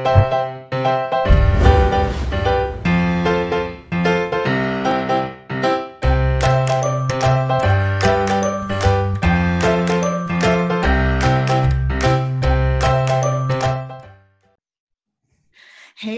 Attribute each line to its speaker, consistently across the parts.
Speaker 1: Hey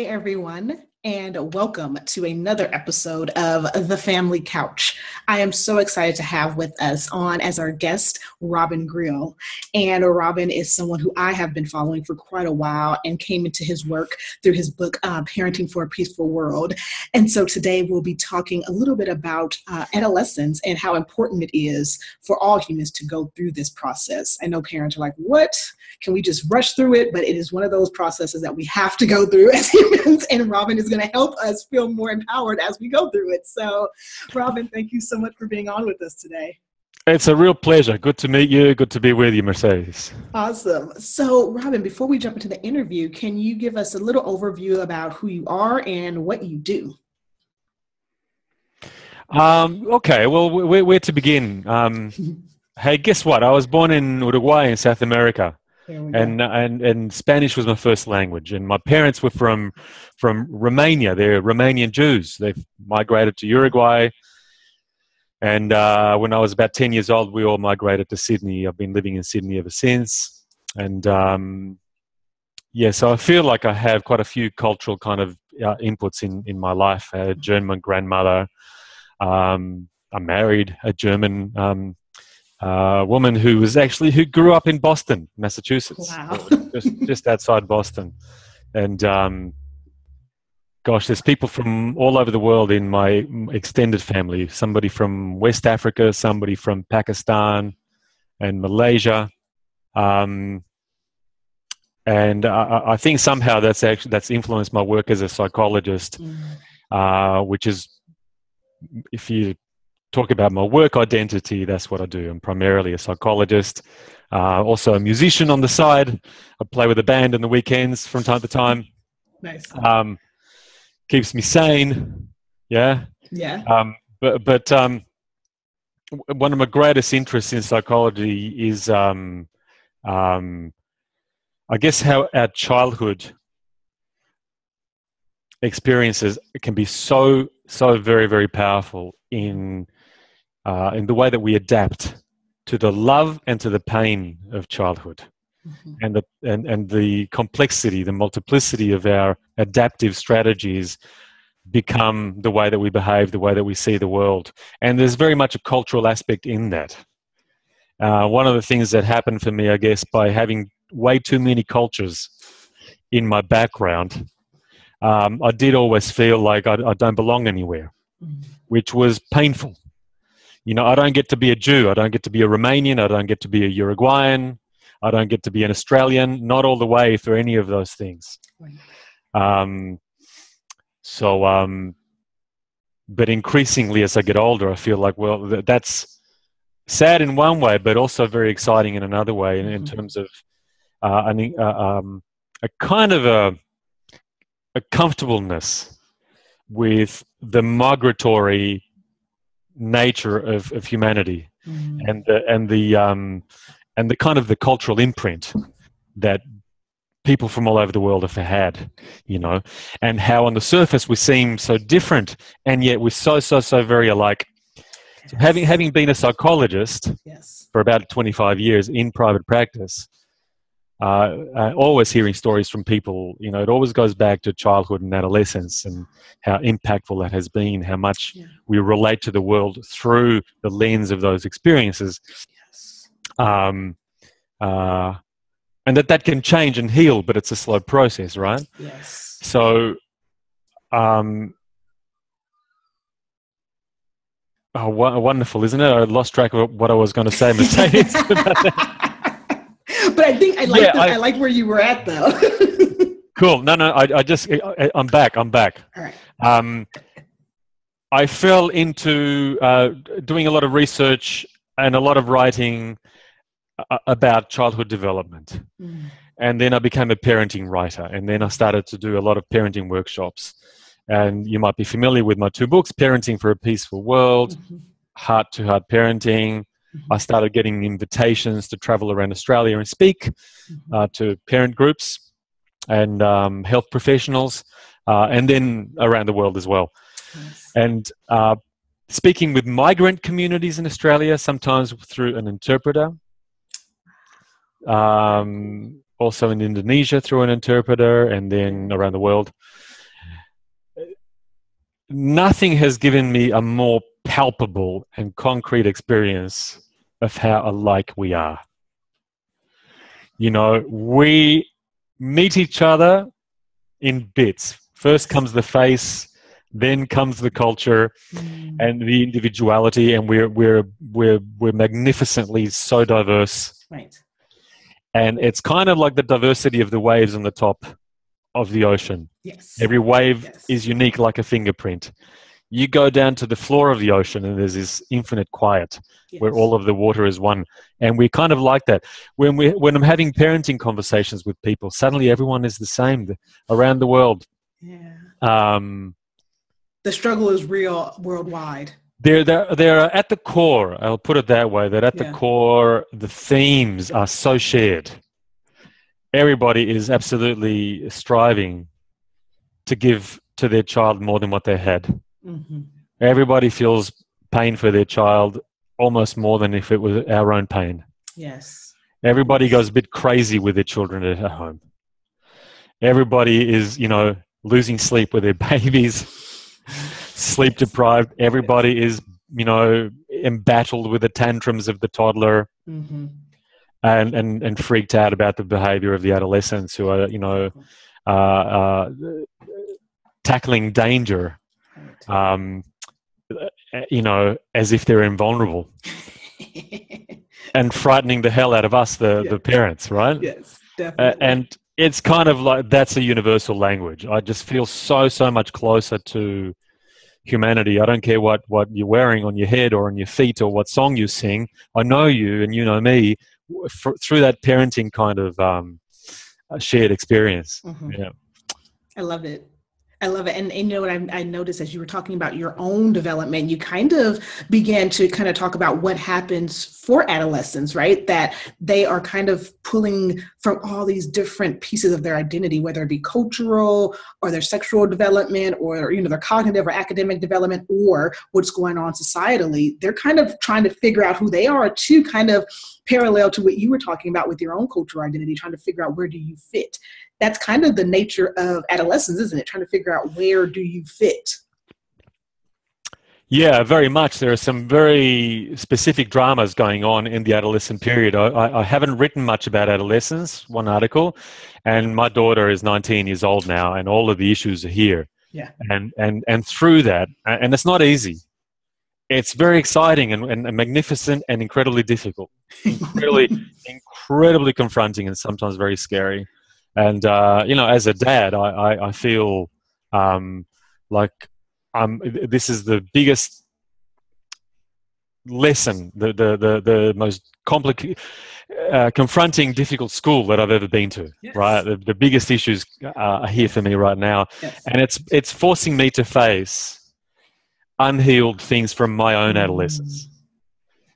Speaker 1: everyone, and welcome to another episode of The Family Couch. I am so excited to have with us on as our guest, Robin Grille. And Robin is someone who I have been following for quite a while and came into his work through his book, Parenting for a Peaceful World. And so today we'll be talking a little bit about adolescence and how important it is for all humans to go through this process. I know parents are like, what? Can we just rush through it? But it is one of those processes that we have to go through as humans, and Robin is going to help us feel more empowered as we go through it. So, Robin, thank you so much for being on with us today.
Speaker 2: It's a real pleasure. Good to meet you. Good to be with you, Mercedes.
Speaker 1: Awesome. So, Robin, before we jump into the interview, can you give us a little overview about who you are and what you do?
Speaker 2: Okay, well, where to begin? Hey, guess what? I was born in Uruguay in South America. And Spanish was my first language, and my parents were from Romania. They're Romanian Jews. They've migrated to Uruguay, and when I was about 10 years old, we all migrated to Sydney. I've been living in Sydney ever since, and so I feel like I have quite a few cultural kind of inputs in my life. I had a German grandmother. I married a German woman who grew up in Boston, Massachusetts.
Speaker 1: Wow.
Speaker 2: just outside Boston. And gosh, there's people from all over the world in my extended family. Somebody from West Africa, somebody from Pakistan and Malaysia. And I think somehow that's influenced my work as a psychologist, which is, if you talk about my work identity, that's what I do. I'm primarily a psychologist, also a musician on the side. I play with a band on the weekends from time to time.
Speaker 1: Nice.
Speaker 2: Keeps me sane. Yeah.
Speaker 1: Yeah.
Speaker 2: But one of my greatest interests in psychology is, I guess, how our childhood experiences can be so very, very powerful in the way that we adapt to the love and to the pain of childhood, and the complexity, the multiplicity of our adaptive strategies become the way that we behave, the way that we see the world. And there's very much a cultural aspect in that. One of the things that happened for me, I guess, by having way too many cultures in my background, I did always feel like I don't belong anywhere, which was painful. You know, I don't get to be a Jew. I don't get to be a Romanian. I don't get to be a Uruguayan. I don't get to be an Australian. Not all the way for any of those things. Right. But increasingly as I get older, I feel like, well, that's sad in one way, but also very exciting in another way, in terms of a kind of a comfortableness with the migratory nature of humanity, and the kind of the cultural imprint that people from all over the world have had, you know, and how on the surface we seem so different, and yet we're so very alike. So having been a psychologist for about 25 years in private practice, always hearing stories from people, you know, it always goes back to childhood and adolescence and how impactful that has been, how much we relate to the world through the lens of those experiences. And that can change and heal, but it's a slow process, right?
Speaker 1: Yes.
Speaker 2: So, wonderful, isn't it? I lost track of what I was going to say, Mercedes.
Speaker 1: But I think I like where you were at, though.
Speaker 2: Cool. No, I'm back. All right. I fell into doing a lot of research and a lot of writing about childhood development. And then I became a parenting writer, and then I started to do a lot of parenting workshops. And you might be familiar with my two books, Parenting for a Peaceful World, Heart-to-Heart Parenting. I started getting invitations to travel around Australia and speak to parent groups. and health professionals, and then around the world as well.
Speaker 1: Yes.
Speaker 2: And speaking with migrant communities in Australia, sometimes through an interpreter. Also in Indonesia through an interpreter, and then around the world. Nothing has given me a more palpable and concrete experience of how alike we are. You know, we meet each other in bits. First comes the face, then comes the culture and the individuality, and we're magnificently so diverse.
Speaker 1: Right.
Speaker 2: And it's kind of like the diversity of the waves on the top of the ocean.
Speaker 1: Yes.
Speaker 2: Every wave is unique like a fingerprint. You go down to the floor of the ocean and there's this infinite quiet where all of the water is one. And we kind of like that. When I'm having parenting conversations with people, suddenly everyone is the same around the world.
Speaker 1: Yeah.
Speaker 2: The
Speaker 1: struggle is real worldwide.
Speaker 2: They're at the core, I'll put it that way, that at the core, the themes are so shared. Everybody is absolutely striving to give to their child more than what they had. Everybody feels pain for their child almost more than if it was our own pain.
Speaker 1: Yes.
Speaker 2: Everybody goes a bit crazy with their children at home. Everybody is, losing sleep with their babies, sleep deprived. Everybody is, embattled with the tantrums of the toddler. And freaked out about the behavior of the adolescents who are, tackling danger, as if they're invulnerable, and frightening the hell out of us, the parents, right?
Speaker 1: Yes, definitely.
Speaker 2: And it's kind of like that's a universal language. I just feel so much closer to humanity. I don't care what you're wearing on your head or on your feet or what song you sing. I know you and you know me through that parenting kind of shared experience. Yeah.
Speaker 1: I love it. And you know what I noticed as you were talking about your own development, you kind of began to kind of talk about what happens for adolescents, right? That they are kind of pulling from all these different pieces of their identity, whether it be cultural or their sexual development or, their cognitive or academic development or what's going on societally. They're kind of trying to figure out who they are to kind of parallel to what you were talking about with your own cultural identity, trying to figure out where do you fit. That's kind of the nature of adolescence, isn't it? Trying to figure out where do you fit.
Speaker 2: Yeah, very much. There are some very specific dramas going on in the adolescent period. I haven't written much about adolescence, one article, and my daughter is 19 years old now, and all of the issues are here.
Speaker 1: Yeah.
Speaker 2: And through that, and it's not easy. It's very exciting and magnificent and incredibly difficult, incredibly confronting and sometimes very scary. And, as a dad, I feel like this is the biggest lesson, the most complicated, confronting, difficult school that I've ever been to, right? The biggest issues are here for me right now. Yes. And it's forcing me to face unhealed things from my own adolescence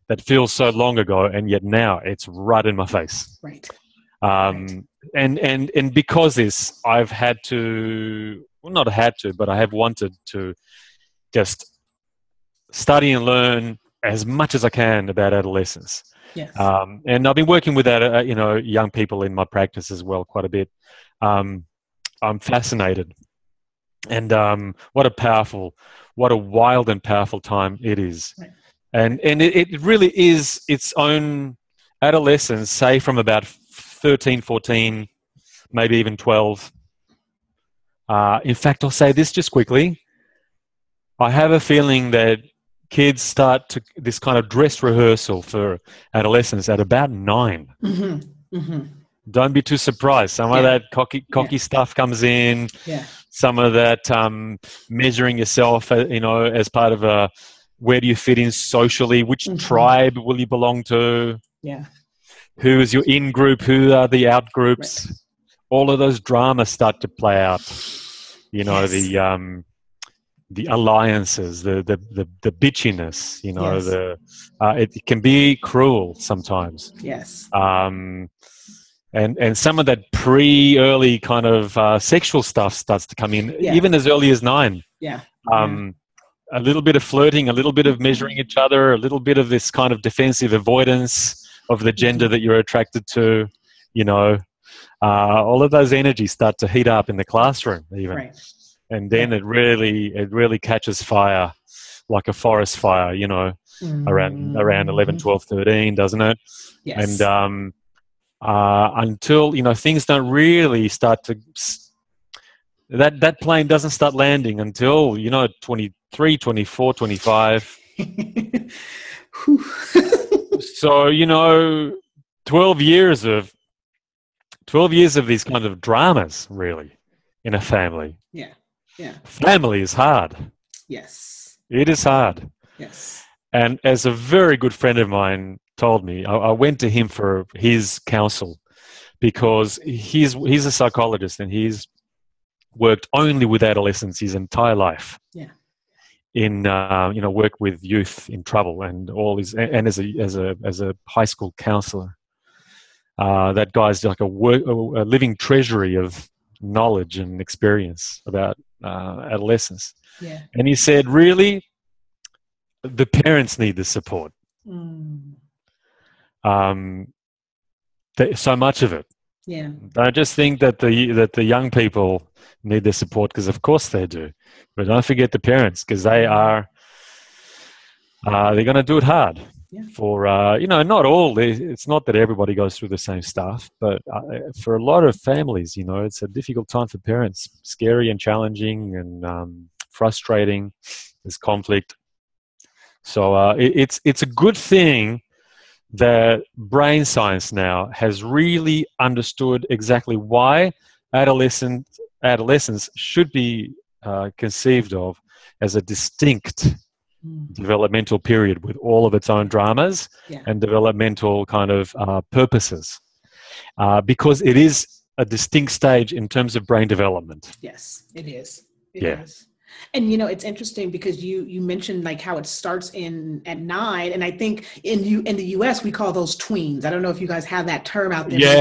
Speaker 2: that feels so long ago, and yet now it's right in my face.
Speaker 1: Right.
Speaker 2: And because this, I've had to, well, not had to, but I have wanted to just study and learn as much as I can about adolescence.
Speaker 1: Yes.
Speaker 2: And I've been working with that, young people in my practice as well, quite a bit. I'm fascinated, and what a wild and powerful time it is. Right. And it really is its own adolescence, say from about 13, 14, maybe even 12. In fact, I'll say this just quickly. I have a feeling that kids start to this kind of dress rehearsal for adolescence at about 9. Don't be too surprised. Some of that cocky stuff comes in. Yeah. Some of that measuring yourself, as part of a where do you fit in socially? Which tribe will you belong to?
Speaker 1: Yeah.
Speaker 2: Who is your in group? Who are the out groups? Right. All of those dramas start to play out. The alliances, the bitchiness. It can be cruel sometimes.
Speaker 1: Yes.
Speaker 2: and some of that early kind of sexual stuff starts to come in, even as early as 9.
Speaker 1: Yeah.
Speaker 2: A little bit of flirting, a little bit of measuring each other, a little bit of this kind of defensive avoidance of the gender that you're attracted to, you know. All of those energies start to heat up in the classroom even.
Speaker 1: Right.
Speaker 2: And then it really catches fire like a forest fire, you know, around 11, 12, 13, doesn't it?
Speaker 1: Yes.
Speaker 2: And until, you know, things don't really start to... That plane doesn't start landing until, you know, 23, 24, 25. So, you know, 12 years of these kind of dramas, really, in a family.
Speaker 1: Yeah. Yeah.
Speaker 2: Family is hard.
Speaker 1: Yes.
Speaker 2: It is hard.
Speaker 1: Yes.
Speaker 2: And as a very good friend of mine told me, I went to him for his counsel because he's a psychologist and he's worked only with adolescents his entire life.
Speaker 1: Yeah.
Speaker 2: In you know, work with youth in trouble and all his, and as a high school counselor. That guy's like a living treasury of knowledge and experience about adolescence.
Speaker 1: Yeah.
Speaker 2: And he said, really, the parents need the support. So much of it.
Speaker 1: Yeah.
Speaker 2: Don't just think that the young people need their support, because of course they do. But don't forget the parents, because they're going to do it hard. Yeah. For you know, not all. It's not that everybody goes through the same stuff, but for a lot of families, you know, it's a difficult time for parents. Scary and challenging and frustrating. There's conflict. So it's a good thing that brain science now has really understood exactly why adolescence should be conceived of as a distinct developmental period with all of its own dramas and developmental kind of purposes, because it is a distinct stage in terms of brain development.
Speaker 1: Yes, it is. It is. And, you know, it's interesting because you mentioned like how it starts at 9. And I think in the US, we call those tweens. I don't know if you guys have that term out there.
Speaker 2: Yeah.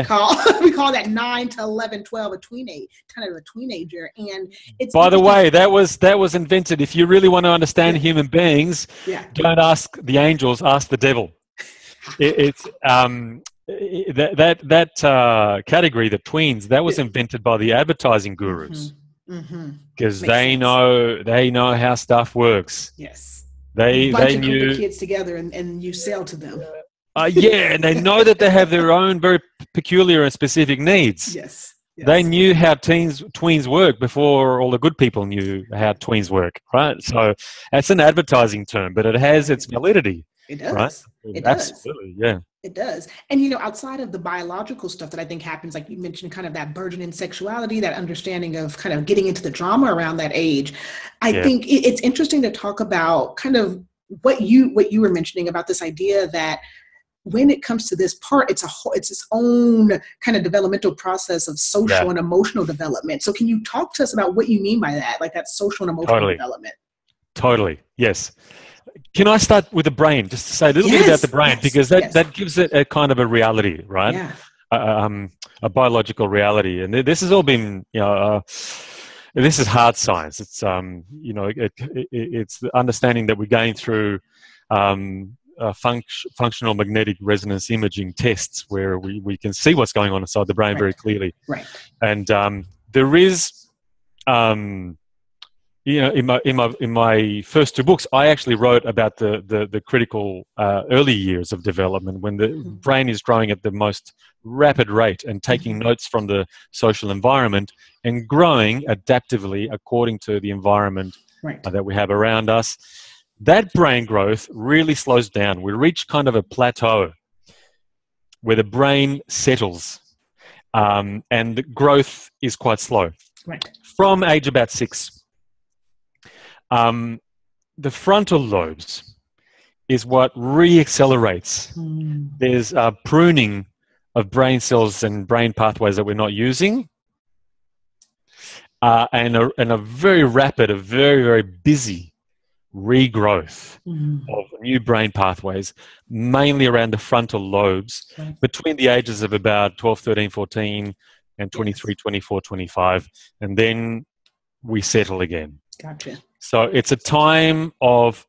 Speaker 1: We call that 9 to 11, 12, a teenager. And it's,
Speaker 2: by the way, that was invented. If you really want to understand human beings, don't ask the angels, ask the devil. It's that category, the tweens, that was invented by the advertising gurus. Because they know how stuff works.
Speaker 1: Yes.
Speaker 2: They knew
Speaker 1: the kids together and you sell to them.
Speaker 2: And they know that they have their own very peculiar and specific needs.
Speaker 1: Yes.
Speaker 2: They knew how tweens work before all the good people knew how tweens work, right? So that's an advertising term, but it has its validity.
Speaker 1: It does.
Speaker 2: Right?
Speaker 1: It
Speaker 2: Absolutely,
Speaker 1: does. It does. And, you know, outside of the biological stuff that I think happens, like you mentioned, kind of that burgeoning sexuality, that understanding of kind of getting into the drama around that age, I think it's interesting to talk about kind of what you were mentioning about this idea that when it comes to this part, it's its own kind of developmental process of social and emotional development. So can you talk to us about what you mean by that, like that social and emotional development?
Speaker 2: Totally. Yes. Can I start with the brain, just to say a little bit about the brain, because that gives it a kind of a reality, right?
Speaker 1: Yeah.
Speaker 2: A biological reality. And this has all been, you know, this is hard science. It's, you know, it's the understanding that we're going through functional magnetic resonance imaging tests where we can see what's going on inside the brain very clearly.
Speaker 1: Right.
Speaker 2: And there is... you know, in my first 2 books, I actually wrote about the critical early years of development when the brain is growing at the most rapid rate and taking notes from the social environment and growing adaptively according to the environment that we have around us. That brain growth really slows down. We reach kind of a plateau where the brain settles, and the growth is quite slow.
Speaker 1: Right.
Speaker 2: From age about 6. The frontal lobes is what re-accelerates. There's pruning of brain cells and brain pathways that we're not using, and a very rapid, a very, very busy regrowth of new brain pathways, mainly around the frontal lobes, between the ages of about 12, 13, 14, and 23, 24, 25. And then we settle again.
Speaker 1: Gotcha.
Speaker 2: So it's a time of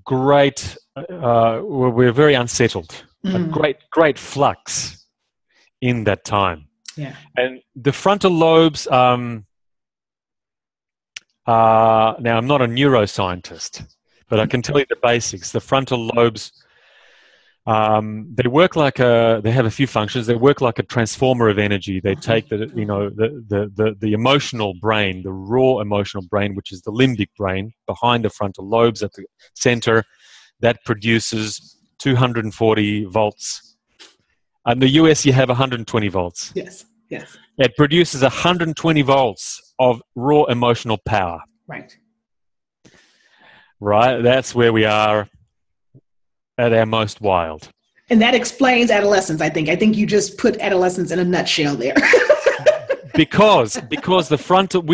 Speaker 2: great, we're very unsettled, a great flux in that time.
Speaker 1: Yeah.
Speaker 2: And the frontal lobes, now I'm not a neuroscientist, but I can tell you the basics. The frontal lobes, they work like they have a few functions. They work like a transformer of energy. They take the emotional brain, the raw emotional brain, which is the limbic brain behind the frontal lobes at the center, that produces 240 volts. In the US, you have 120 volts.
Speaker 1: Yes, yes.
Speaker 2: It produces 120 volts of raw emotional power.
Speaker 1: Right.
Speaker 2: Right? That's where we are at our most wild.
Speaker 1: And that explains adolescence, I think. I think you just put adolescence in a nutshell there.
Speaker 2: because the frontal,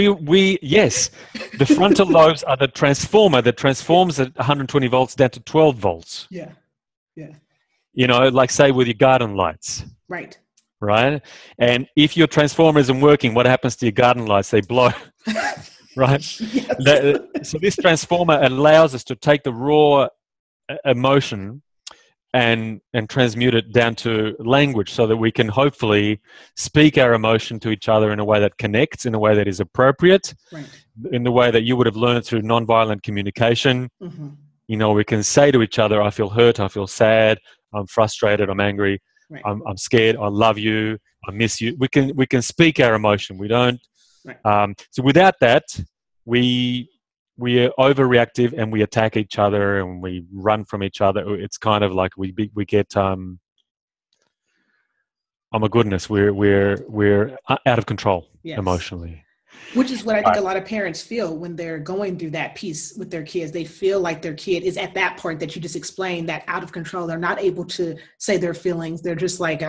Speaker 2: yes, the frontal lobes are the transformer that transforms at 120 volts down to 12 volts.
Speaker 1: Yeah, yeah.
Speaker 2: You know, like say with your garden lights.
Speaker 1: Right.
Speaker 2: Right? And if your transformer isn't working, what happens to your garden lights? They blow. Right?
Speaker 1: Yes.
Speaker 2: So this transformer allows us to take the raw emotion and transmute it down to language so that we can hopefully speak our emotion to each other in a way that connects, in a way that is appropriate, in the way that you would have learned through nonviolent communication. You know, we can say to each other, I feel hurt, I feel sad, I'm frustrated, I'm angry, I'm scared, I love you, I miss you. We can speak our emotion. We don't. So without that, we are overreactive and we attack each other and we run from each other. It's kind of like we get oh my goodness, we're out of control emotionally.
Speaker 1: Which is what I think a lot of parents feel when they're going through that piece with their kids. They feel like their kid is at that part that you just explained, that out of control. They're not able to say their feelings. They're just like,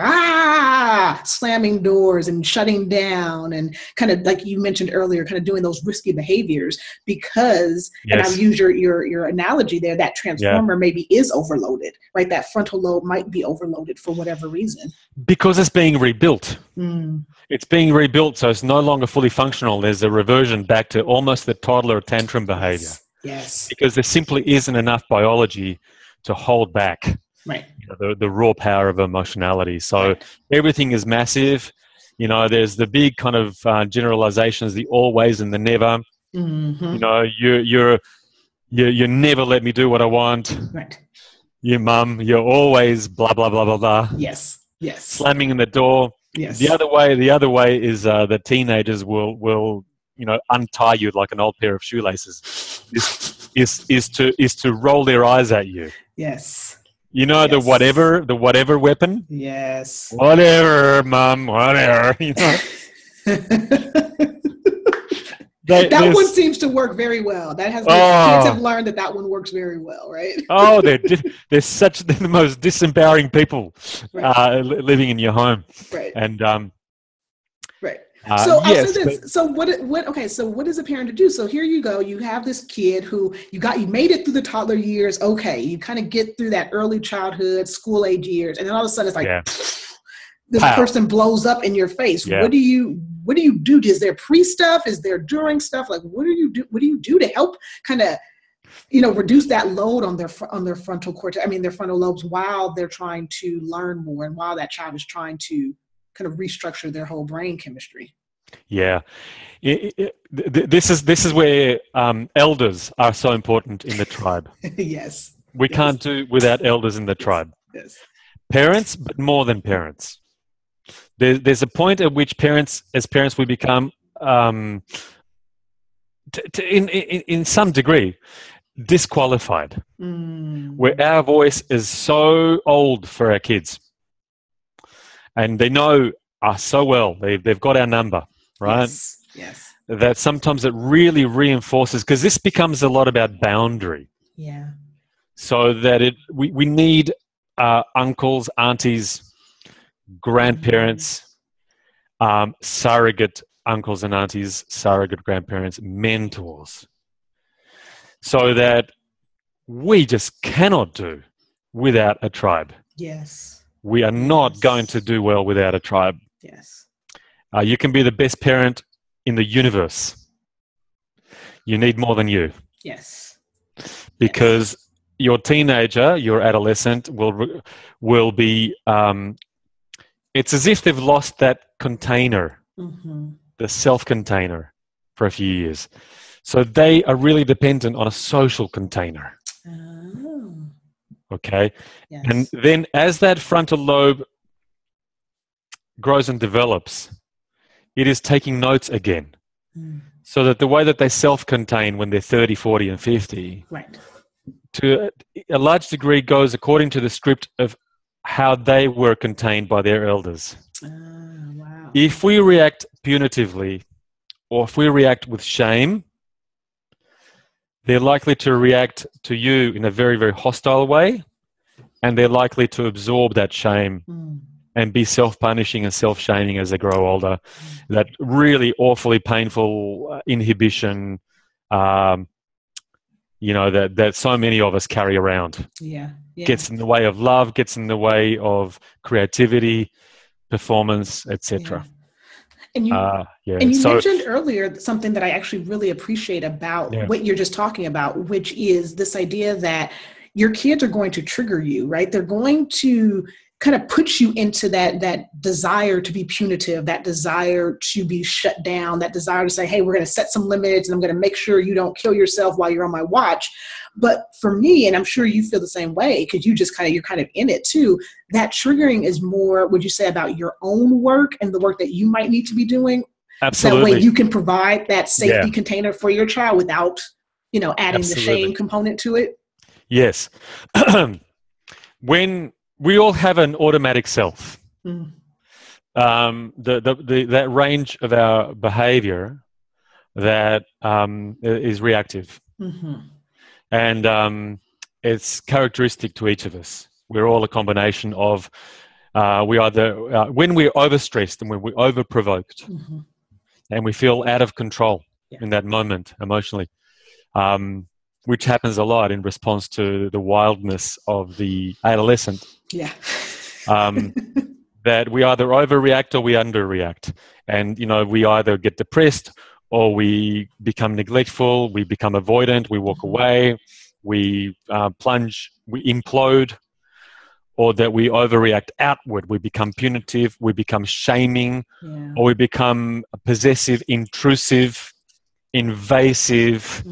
Speaker 1: slamming doors and shutting down and kind of, like you mentioned earlier, kind of doing those risky behaviors because, and I've used your analogy there, that transformer maybe is overloaded, right? That frontal lobe might be overloaded for whatever reason.
Speaker 2: Because it's being rebuilt. It's being rebuilt, so it's no longer fully functional. There's a reversion back to almost the toddler tantrum behavior.
Speaker 1: Yes.
Speaker 2: Because there simply isn't enough biology to hold back the raw power of emotionality. So everything is massive. You know, there's the big kind of generalizations, the always and the never. You know, you never let me do what I want. Your mum, you're always blah, blah, blah, blah, blah.
Speaker 1: Yes.
Speaker 2: Slamming in the door.
Speaker 1: Yes.
Speaker 2: The other way is that teenagers will untie you like an old pair of shoelaces. Is to roll their eyes at you.
Speaker 1: Yes.
Speaker 2: You know, the whatever weapon.
Speaker 1: Yes.
Speaker 2: Whatever, mom. Whatever. You know.
Speaker 1: That one seems to work very well. That has kids have learned that one works very well, right?
Speaker 2: They're the most disempowering people living in your home, and
Speaker 1: So what is a parent to do? So here you go, you have this kid who you made it through the toddler years. Okay, you kind of get through that early childhood, school age years, and then all of a sudden it's like. This person blows up in your face. What do you do? Is there pre-stuff? Is there during stuff? Like, what do you do? What do you do to help kind of, reduce that load on their frontal cortex? I mean, their frontal lobes while they're trying to learn more and while that child is trying to kind of restructure their whole brain chemistry.
Speaker 2: Yeah, this is where elders are so important in the tribe.
Speaker 1: Yes,
Speaker 2: we can't do without elders in the tribe.
Speaker 1: Yes,
Speaker 2: parents, but more than parents. There's a point at which as parents, we become, in some degree, disqualified, where our voice is so old for our kids, and they know us so well. They've got our number, right?
Speaker 1: Yes.
Speaker 2: That sometimes it really reinforces, because this becomes a lot about boundary.
Speaker 1: Yeah.
Speaker 2: So that we need uncles, aunties, grandparents, surrogate uncles and aunties, surrogate grandparents, mentors, so that we just cannot do without a tribe.
Speaker 1: Yes.
Speaker 2: We are not going to do well without a tribe.
Speaker 1: Yes.
Speaker 2: You can be the best parent in the universe. You need more than you.
Speaker 1: Yes.
Speaker 2: Because your teenager, your adolescent will be, it's as if they've lost that container, the self-container, for a few years. So they are really dependent on a social container.
Speaker 1: Oh.
Speaker 2: Okay?
Speaker 1: Yes.
Speaker 2: And then as that frontal lobe grows and develops, it is taking notes again. So that the way that they self-contain when they're 30, 40, and 50,
Speaker 1: right,
Speaker 2: to a large degree goes according to the script of how they were contained by their elders.
Speaker 1: Wow.
Speaker 2: If we react punitively, or if we react with shame, they're likely to react to you in a very, very hostile way, and they're likely to absorb that shame and be self-punishing and self-shaming as they grow older. That really awfully painful inhibition, that so many of us carry around.
Speaker 1: Yeah.
Speaker 2: Gets in the way of love, gets in the way of creativity, performance, etc.
Speaker 1: And you mentioned earlier something that I actually really appreciate about what you're just talking about, which is this idea that your kids are going to trigger you, right? They're going to kind of put you into that desire to be punitive, that desire to be shut down, that desire to say, hey, we're going to set some limits and I'm going to make sure you don't kill yourself while you're on my watch. But for me, and I'm sure you feel the same way, because you're kind of in it too, that triggering is more, would you say, about your own work and the work that you might need to be doing?
Speaker 2: Absolutely.
Speaker 1: That way you can provide that safety container for your child without, adding the shame component to it.
Speaker 2: Yes. When we all have an automatic self, that range of our behavior that is reactive. And it's characteristic to each of us. We're all a combination of, we either, when we're overstressed and when we're overprovoked and we feel out of control in that moment emotionally, which happens a lot in response to the wildness of the adolescent.
Speaker 1: Yeah.
Speaker 2: That we either overreact or we underreact. And, we either get depressed or we become neglectful, we become avoidant, we walk away, we plunge, we implode, or that we overreact outward. We become punitive, we become shaming, or we become possessive, intrusive, invasive.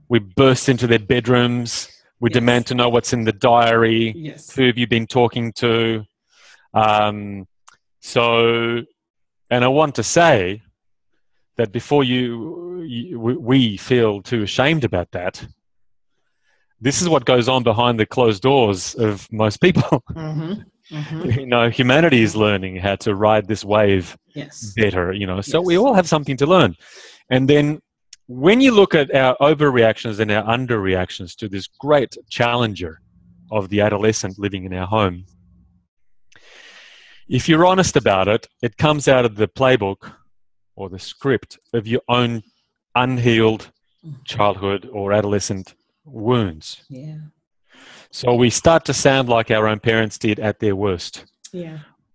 Speaker 2: We burst into their bedrooms. We demand to know what's in the diary. Who have you been talking to? And I want to say that before we feel too ashamed about that, this is what goes on behind the closed doors of most people. Humanity is learning how to ride this wave better, so we all have something to learn. And then when you look at our overreactions and our underreactions to this great challenger of the adolescent living in our home, if you're honest about it, it comes out of the playbook or the script of your own unhealed childhood or adolescent wounds. So we start to sound like our own parents did at their worst,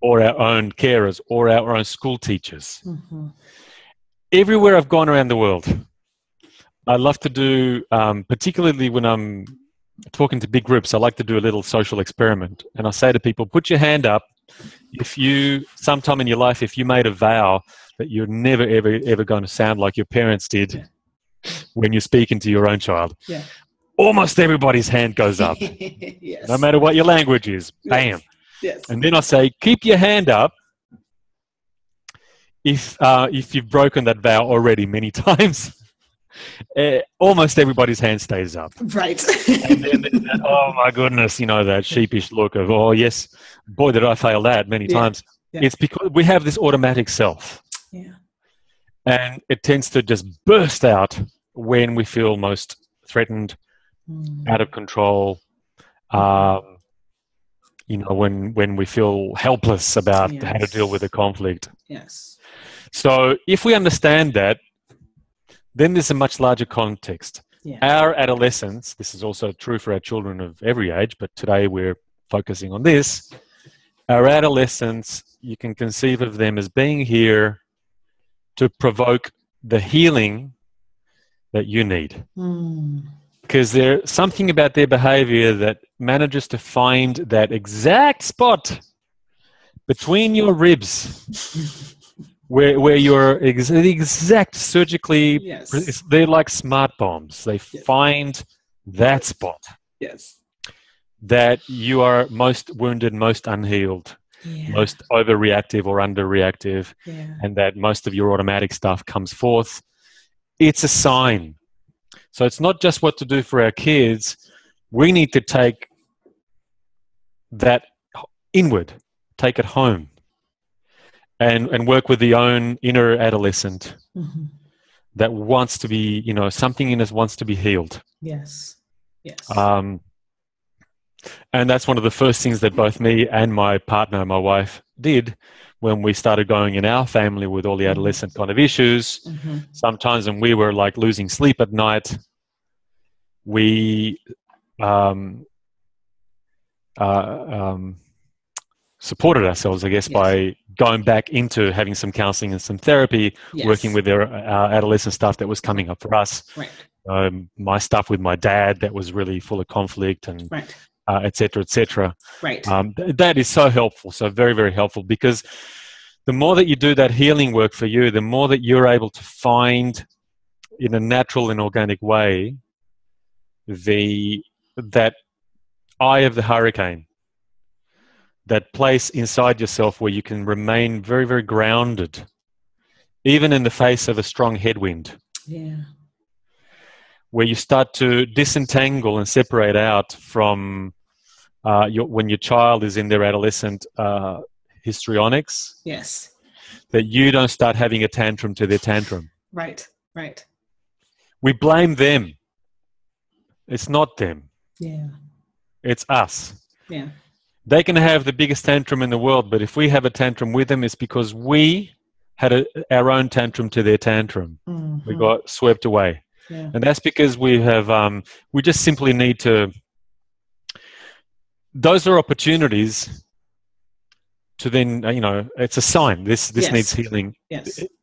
Speaker 2: or our own carers, or our own school teachers. Everywhere I've gone around the world, I love to do, particularly when I'm talking to big groups, I like to do a little social experiment. And I say to people, put your hand up if you, sometime in your life, if you made a vow that you're never, ever, ever going to sound like your parents did when you're speaking to your own child. Almost everybody's hand goes up. No matter what your language is. Bam. And then I say, keep your hand up if you've broken that vow already many times. Almost everybody's hand stays up.
Speaker 1: Right.
Speaker 2: And then that, oh my goodness, that sheepish look of, oh yes, boy, did I fail that many times. It's because we have this automatic self. And it tends to just burst out when we feel most threatened, out of control, when we feel helpless about how to deal with a conflict. So if we understand that, then there's a much larger context. Our adolescence, this is also true for our children of every age, but today we're focusing on this. Our adolescents, you can conceive of them as being here to provoke the healing that you need. Because there's something about their behavior that manages to find that exact spot between your ribs where you're the exact surgically, they're like smart bombs. They find that spot that you are most wounded, most unhealed, most overreactive or underreactive, and that most of your automatic stuff comes forth. It's a sign. So it's not just what to do for our kids. We need to take that inward, take it home, and work with the own inner adolescent that wants to be, something in us wants to be healed.
Speaker 1: Yes.
Speaker 2: And that's one of the first things that both me and my partner, my wife, did when we started going in our family with all the adolescent kind of issues. Sometimes when we were like losing sleep at night, we supported ourselves, I guess, by going back into having some counseling and some therapy, working with our adolescent stuff that was coming up for us. My stuff with my dad that was really full of conflict and et cetera, et cetera. That is so helpful, so very, very helpful, because the more that you do that healing work for you, the more that you're able to find in a natural and organic way that eye of the hurricane, that place inside yourself where you can remain very, very grounded, even in the face of a strong headwind. Where you start to disentangle and separate out from when your child is in their adolescent histrionics. That you don't start having a tantrum to their tantrum. We blame them. It's not them. It's us. They can have the biggest tantrum in the world, but if we have a tantrum with them, it's because we had our own tantrum to their tantrum. We got swept away. And that's because we just simply need to, those are opportunities to then, it's a sign. This needs healing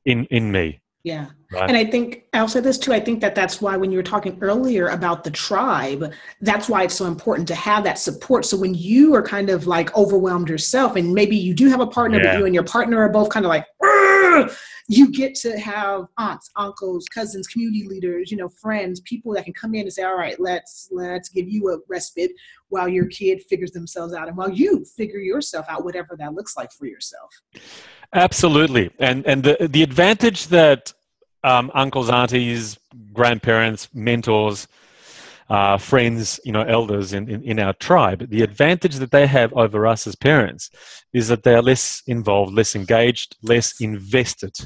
Speaker 2: in me.
Speaker 1: And I think, I'll say this too, I think that's why when you were talking earlier about the tribe, that's why it's so important to have that support. So when you are kind of like overwhelmed yourself, and maybe you do have a partner, but you and your partner are both kind of like, you get to have aunts, uncles, cousins, community leaders, friends, people that can come in and say, all right, let's give you a respite while your kid figures themselves out and while you figure yourself out, whatever that looks like for yourself.
Speaker 2: Absolutely. And the advantage that uncles, aunties, grandparents, mentors, friends, elders in our tribe, the advantage that they have over us as parents is that they are less involved, less engaged, less invested.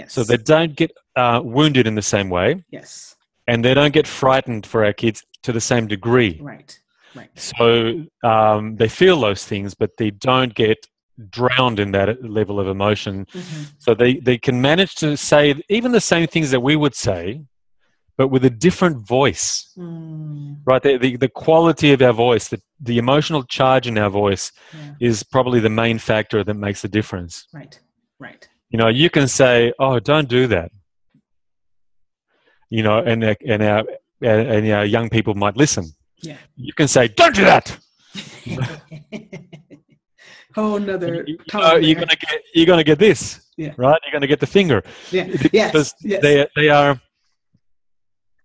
Speaker 2: So they don't get wounded in the same way. And they don't get frightened for our kids to the same degree. So they feel those things, but they don't get drowned in that level of emotion. So they can manage to say even the same things that we would say, but with a different voice, right? The quality of our voice, the emotional charge in our voice is probably the main factor that makes the difference. You can say, oh, don't do that. And our young people might listen. You can say, don't do that.
Speaker 1: Whole nother
Speaker 2: you're gonna get this, right? You're gonna get the finger, because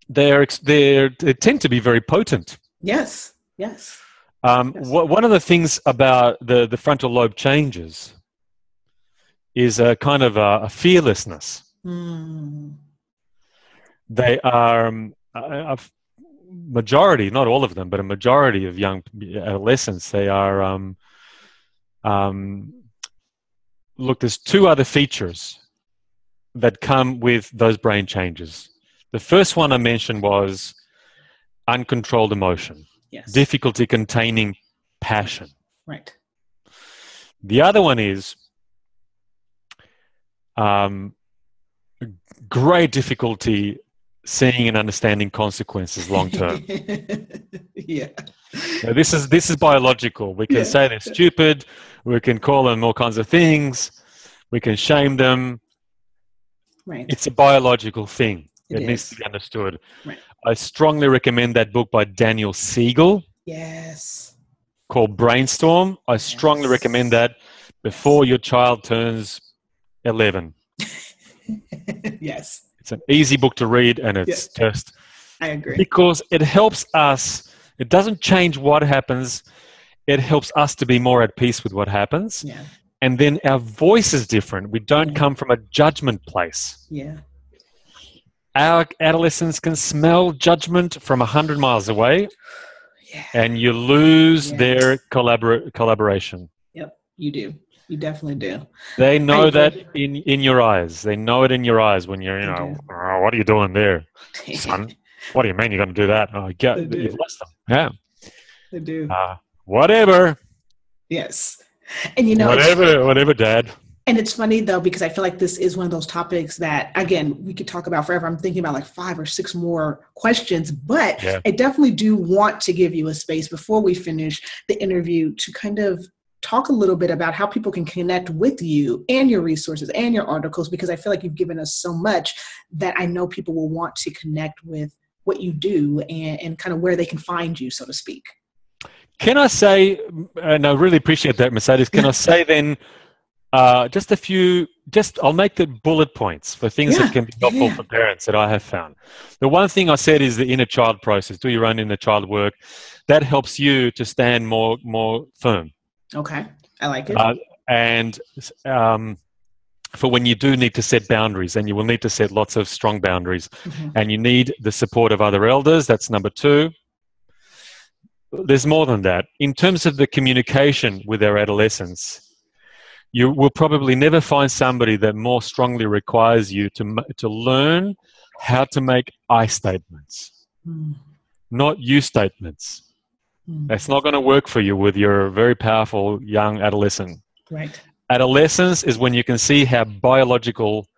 Speaker 2: they tend to be very potent. One of the things about the frontal lobe changes is a kind of a fearlessness. They are a majority, not all of them, but a majority of young adolescents. They are. Look, there's two other features that come with those brain changes. The first one I mentioned was uncontrolled emotion, difficulty containing passion. The other one is great difficulty seeing and understanding consequences long term.
Speaker 1: Yeah.
Speaker 2: Now, this is biological. We can say they're stupid. We can call them all kinds of things. We can shame them.
Speaker 1: Right.
Speaker 2: It's a biological thing.
Speaker 1: It
Speaker 2: needs
Speaker 1: is.
Speaker 2: to be understood.
Speaker 1: Right.
Speaker 2: I strongly recommend that book by Daniel Siegel
Speaker 1: Yes.
Speaker 2: called Brainstorm. I strongly recommend that before your child turns 11.
Speaker 1: Yes.
Speaker 2: It's an easy book to read, and it's just...
Speaker 1: I agree.
Speaker 2: Because it helps us. It doesn't change what happens. It helps us to be more at peace with what happens.
Speaker 1: Yeah.
Speaker 2: And then our voice is different. We don't come from a judgment place.
Speaker 1: Yeah.
Speaker 2: Our adolescents can smell judgment from 100 miles away, and you lose their collaboration.
Speaker 1: Yep, you do. You definitely do.
Speaker 2: They know that in your eyes. They know it in your eyes when you're, oh, what are you doing there, son? What do you mean you're going to do that? Oh, you've lost them. Yeah.
Speaker 1: They do.
Speaker 2: Whatever.
Speaker 1: Yes. And
Speaker 2: whatever, Dad.
Speaker 1: And it's funny though, because I feel like this is one of those topics that, again, we could talk about forever. I'm thinking about like 5 or 6 more questions, but I definitely do want to give you a space before we finish the interview to kind of talk a little bit about how people can connect with you and your resources and your articles, because I feel like you've given us so much that I know people will want to connect with what you do and kind of where they can find you, so to speak.
Speaker 2: Can I say, and I really appreciate that, Mercedes, can I say then, just a few, I'll make the bullet points for things that can be helpful for parents that I have found. The one thing I said is the inner child process. Do your own inner child work. That helps you to stand more firm.
Speaker 1: Okay, I like it.
Speaker 2: And for when you do need to set boundaries, and you will need to set lots of strong boundaries, and you need the support of other elders, that's number 2. There's more than that. In terms of the communication with our adolescents, you will probably never find somebody that more strongly requires you to learn how to make I statements, not you statements. That's not going to work for you with your very powerful young adolescent.
Speaker 1: Right.
Speaker 2: Adolescence is when you can see how biological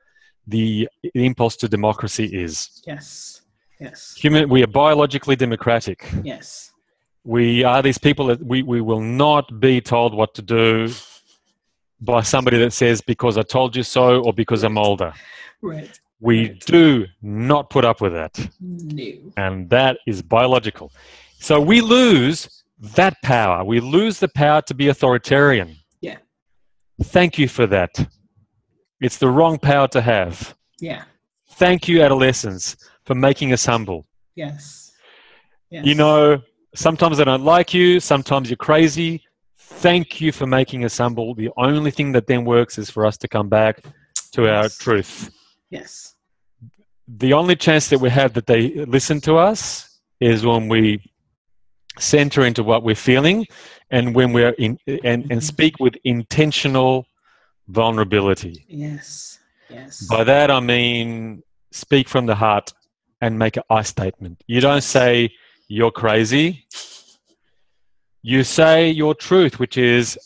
Speaker 2: the impulse to democracy is.
Speaker 1: Yes. Yes.
Speaker 2: We are biologically democratic.
Speaker 1: Yes.
Speaker 2: We are these people that we will not be told what to do by somebody that says, because I told you so, or because I'm older.
Speaker 1: Right.
Speaker 2: We do not put up with that.
Speaker 1: No.
Speaker 2: And that is biological. So we lose that power. We lose the power to be authoritarian.
Speaker 1: Yeah.
Speaker 2: Thank you for that. It's the wrong power to have.
Speaker 1: Yeah.
Speaker 2: Thank you, adolescents, for making us humble.
Speaker 1: Yes. Yes.
Speaker 2: You know, sometimes I don't like you. Sometimes you're crazy. Thank you for making us humble. The only thing that then works is for us to come back to our truth.
Speaker 1: Yes.
Speaker 2: The only chance that we have that they listen to us is when we center into what we're feeling, and when we're and speak with intentional vulnerability.
Speaker 1: Yes. Yes.
Speaker 2: By that I mean speak from the heart and make an I statement. You don't say you're crazy. You say your truth, which is,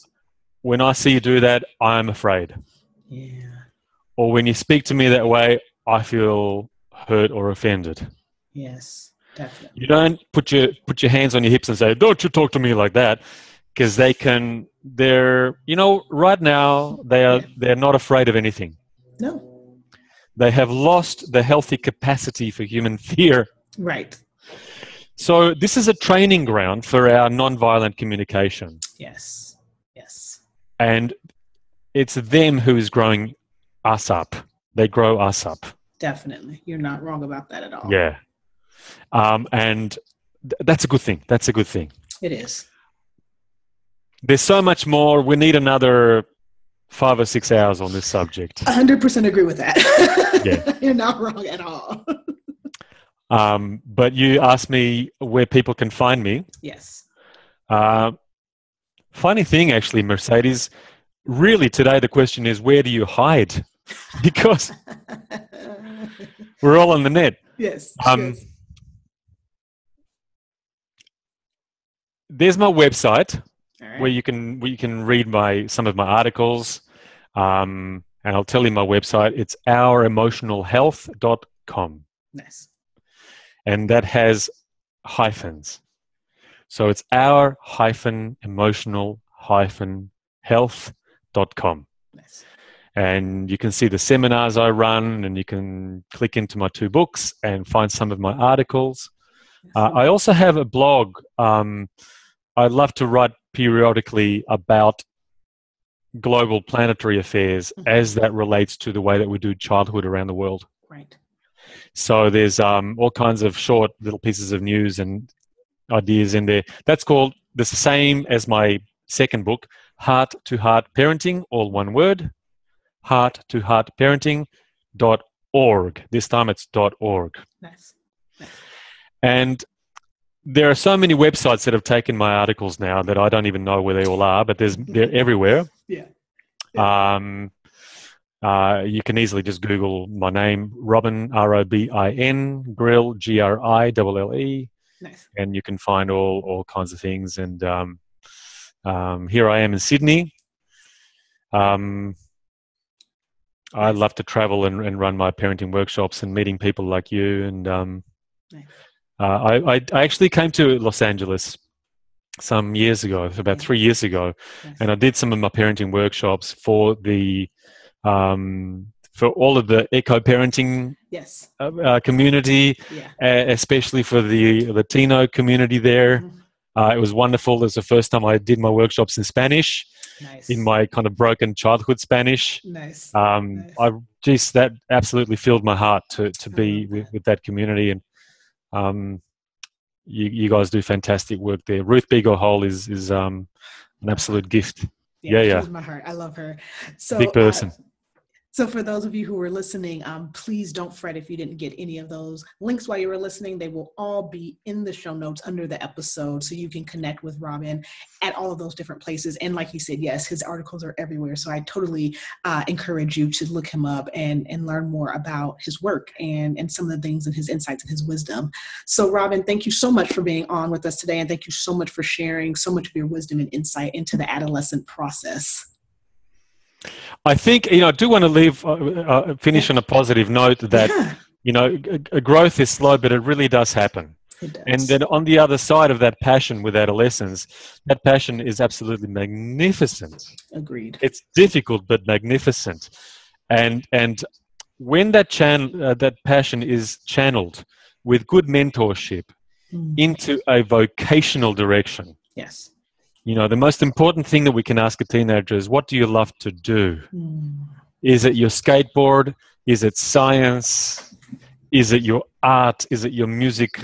Speaker 2: when I see you do that, I'm afraid.
Speaker 1: Yeah.
Speaker 2: Or when you speak to me that way, I feel hurt or offended.
Speaker 1: Yes, definitely.
Speaker 2: You don't put your hands on your hips and say, don't you talk to me like that, because they're right now they're not afraid of anything.
Speaker 1: No.
Speaker 2: They have lost the healthy capacity for human fear.
Speaker 1: Right.
Speaker 2: So this is a training ground for our nonviolent communication.
Speaker 1: Yes. Yes.
Speaker 2: And it's them who is growing us up. They grow us up.
Speaker 1: Definitely. You're not wrong about that at all.
Speaker 2: Yeah. And that's a good thing. That's a good thing.
Speaker 1: It is.
Speaker 2: There's so much more. We need another 5 or 6 hours on this subject.
Speaker 1: 100% agree with that.
Speaker 2: Yeah.
Speaker 1: You're not wrong at all.
Speaker 2: But you asked me where people can find me.
Speaker 1: Yes.
Speaker 2: Funny thing, actually, Mercedes, really today the question is, where do you hide? Because we're all on the net.
Speaker 1: Yes.
Speaker 2: Yes. There's my website where you can read some of my articles. And I'll tell you my website. It's ouremotionalhealth.com.
Speaker 1: Nice.
Speaker 2: and that has hyphens. So it's our-emotional-health.com.
Speaker 1: Nice.
Speaker 2: And you can see the seminars I run, and you can click into my 2 books and find some of my articles. I also have a blog. I love to write periodically about global planetary affairs as that relates to the way that we do childhood around the world.
Speaker 1: Right.
Speaker 2: So there's all kinds of short little pieces of news and ideas in there. That's called the same as my second book, Heart to Heart Parenting, all one word, hearttoheartparenting.org. This time it's .org.
Speaker 1: Nice.
Speaker 2: And there are so many websites that have taken my articles now that I don't even know where they all are, but they're everywhere.
Speaker 1: Yeah.
Speaker 2: You can easily just Google my name, Robin, Robin, Grille, Grille.
Speaker 1: Nice.
Speaker 2: And you can find all kinds of things. And here I am in Sydney. I love to travel and run my parenting workshops and meeting people like you. And I actually came to Los Angeles some years ago, about 3 years ago, and I did some of my parenting workshops for the for all of the eco-parenting community, especially for the Latino community there. It was wonderful. It was the first time I did my workshops in Spanish, in my kind of broken childhood Spanish. That absolutely filled my heart to be with that community. And you guys do fantastic work there. Ruth Beagle-Hole is an absolute gift.
Speaker 1: She's my heart. I love her. So
Speaker 2: big person.
Speaker 1: So for those of you who were listening, please don't fret if you didn't get any of those links while you were listening. They will all be in the show notes under the episode, so you can connect with Robin at all of those different places. And like he said, yes, his articles are everywhere. So I totally encourage you to look him up and learn more about his work and some of the things and his insights and his wisdom. So Robin, thank you so much for being on with us today. And thank you so much for sharing so much of your wisdom and insight into the adolescent process.
Speaker 2: I think, I do want to finish on a positive note that, growth is slow, but it really does happen.
Speaker 1: It does.
Speaker 2: And then on the other side of that passion with adolescence, that passion is absolutely magnificent.
Speaker 1: Agreed.
Speaker 2: It's difficult, but magnificent. And when that passion is channeled with good mentorship into a vocational direction.
Speaker 1: Yes.
Speaker 2: The most important thing that we can ask a teenager is, what do you love to do? Is it your skateboard? Is it science? Is it your art? Is it your music?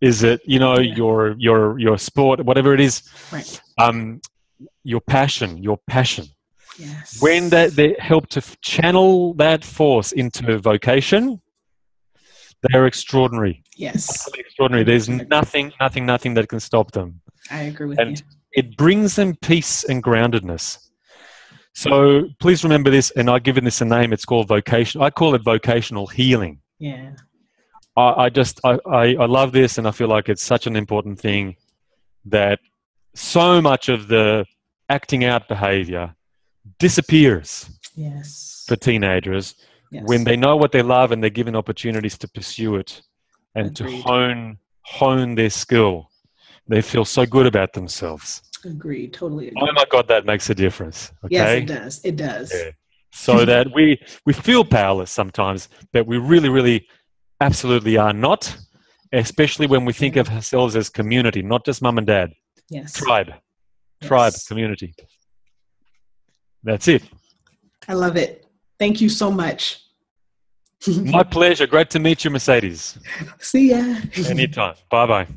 Speaker 2: Is it, your sport, whatever it is?
Speaker 1: Right.
Speaker 2: Your passion.
Speaker 1: Yes.
Speaker 2: When they help to channel that force into vocation, they're extraordinary.
Speaker 1: Yes.
Speaker 2: Extraordinary. There's nothing that can stop them.
Speaker 1: I agree with you.
Speaker 2: It brings them peace and groundedness. So please remember this, and I've given this a name. It's called vocation. I call it vocational healing.
Speaker 1: Yeah.
Speaker 2: I love this, and I feel like it's such an important thing that so much of the acting out behavior disappears for teenagers when they know what they love and they're given opportunities to pursue it and to hone their skill. They feel so good about themselves.
Speaker 1: Agreed. Totally agree.
Speaker 2: Oh my God, that makes a difference. Okay?
Speaker 1: Yes, it does. It does.
Speaker 2: Yeah. So that we feel powerless sometimes, but we really, really absolutely are not, especially when we think of ourselves as community, not just mum and dad.
Speaker 1: Yes.
Speaker 2: Tribe, community. That's it.
Speaker 1: I love it. Thank you so much.
Speaker 2: My pleasure. Great to meet you, Mercedes.
Speaker 1: See ya.
Speaker 2: Anytime. Bye-bye.